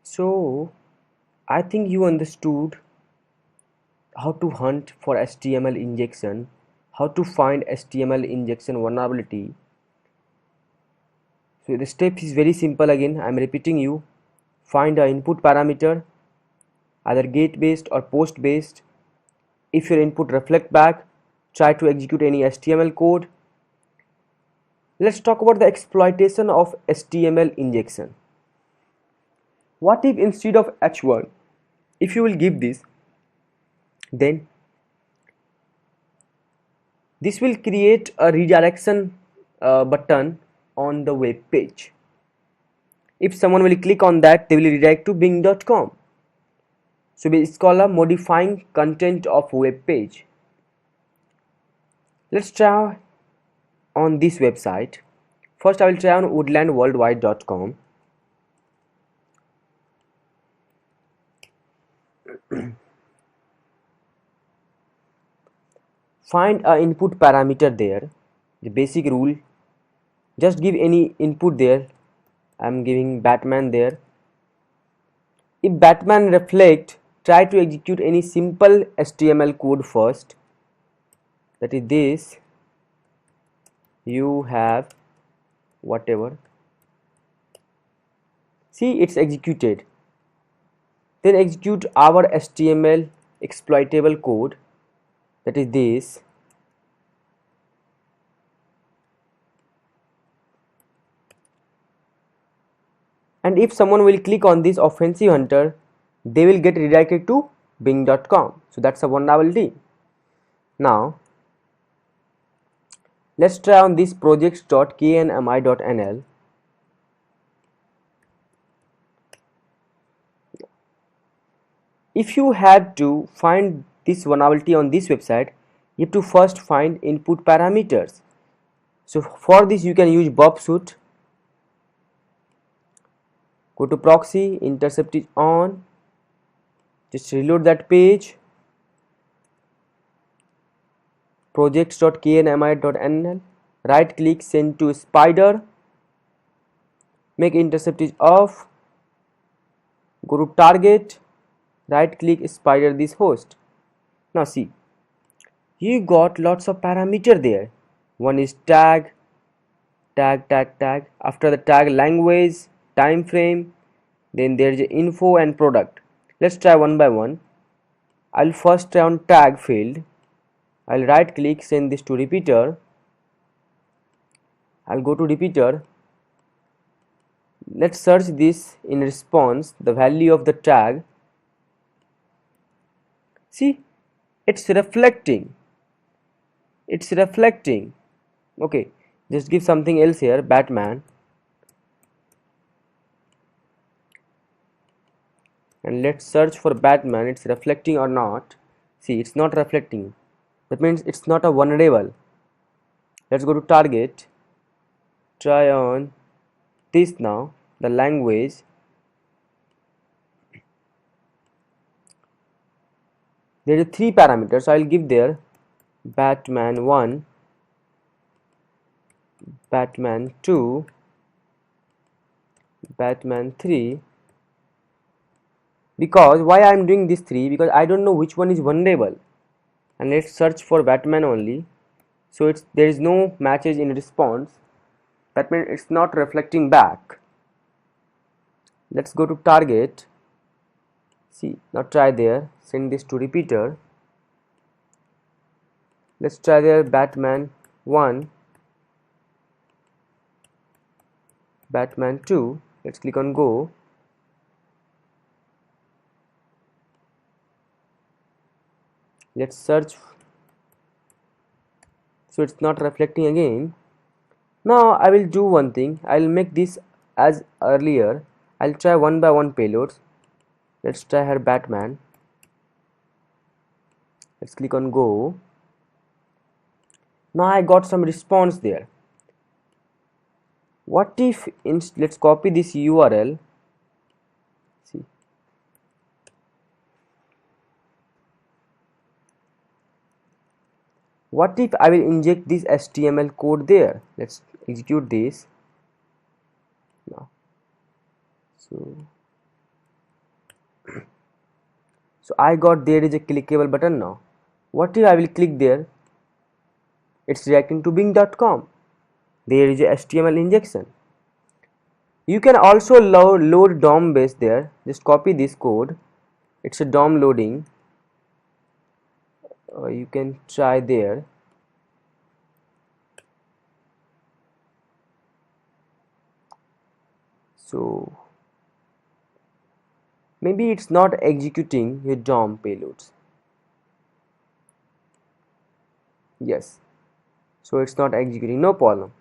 So, I think you understood how to hunt for HTML injection, how to find HTML injection vulnerability. So, the step is very simple again. I am repeating you. Find a input parameter, either get based or post based. If your input reflect back, try to execute any HTML code. Let's talk about the exploitation of HTML injection. What if instead of h1, if you will give this, then this will create a redirection button on the web page. If someone will click on that, they will redirect to bing.com. So it's called a modifying content of web page. Let's try on this website. First I will try on woodlandworldwide.com. Find a input parameter there. The basic rule, just give any input there. I'm giving Batman there. If Batman reflect, try to execute any simple HTML code first. That is this. You have whatever. See, it's executed. Then execute our HTML exploitable code. That is this. And if someone will click on this offensive hunter, they will get redirected to bing.com. So that's a vulnerability. Now let's try on this projects.knmi.nl. If you had to find this vulnerability on this website, you have to first find input parameters. So for this you can use bobsuit. Go to proxy, intercept is on, just reload that page, projects.knmi.nl, right click, send to spider, make intercept is off, go to target, right click, spider this host. Now see, you got lots of parameter there. One is tag, after the tag language, time frame, then there is info and product. Let's try one by one. I'll first try on tag field. I'll right click, send this to repeater. I'll go to repeater. Let's search this in response, the value of the tag. See, it's reflecting. Okay, just give something else here, Batman, and let's search for Batman. It's reflecting or not. See, it's not reflecting. That means it's not a vulnerable. Let's go to target, try on this now, the language. There are three parameters, so I'll give there Batman 1, Batman 2, Batman 3. Because why I am doing this 3? Because I don't know which one is vulnerable. And let's search for Batman only. So there is no matches in response. That means it's not reflecting back. Let's go to target. See, now try there. Send this to repeater. Let's try there Batman 1, Batman 2. Let's click on go. Let's search. So it's not reflecting again. Now I will do one thing. I'll make this as earlier. I'll try one by one payloads. Let's try here Batman. Let's click on go. Now I got some response there. What if let's copy this URL. See, what if I will inject this HTML code there? Let's execute this now. So So I got there is a clickable button now. What if I will click there? It's reacting to bing.com. There is a HTML injection. You can also load DOM base there. Just copy this code. It's a DOM loading. You can try there. So maybe it's not executing your DOM payloads. Yes. So it's not executing, no problem.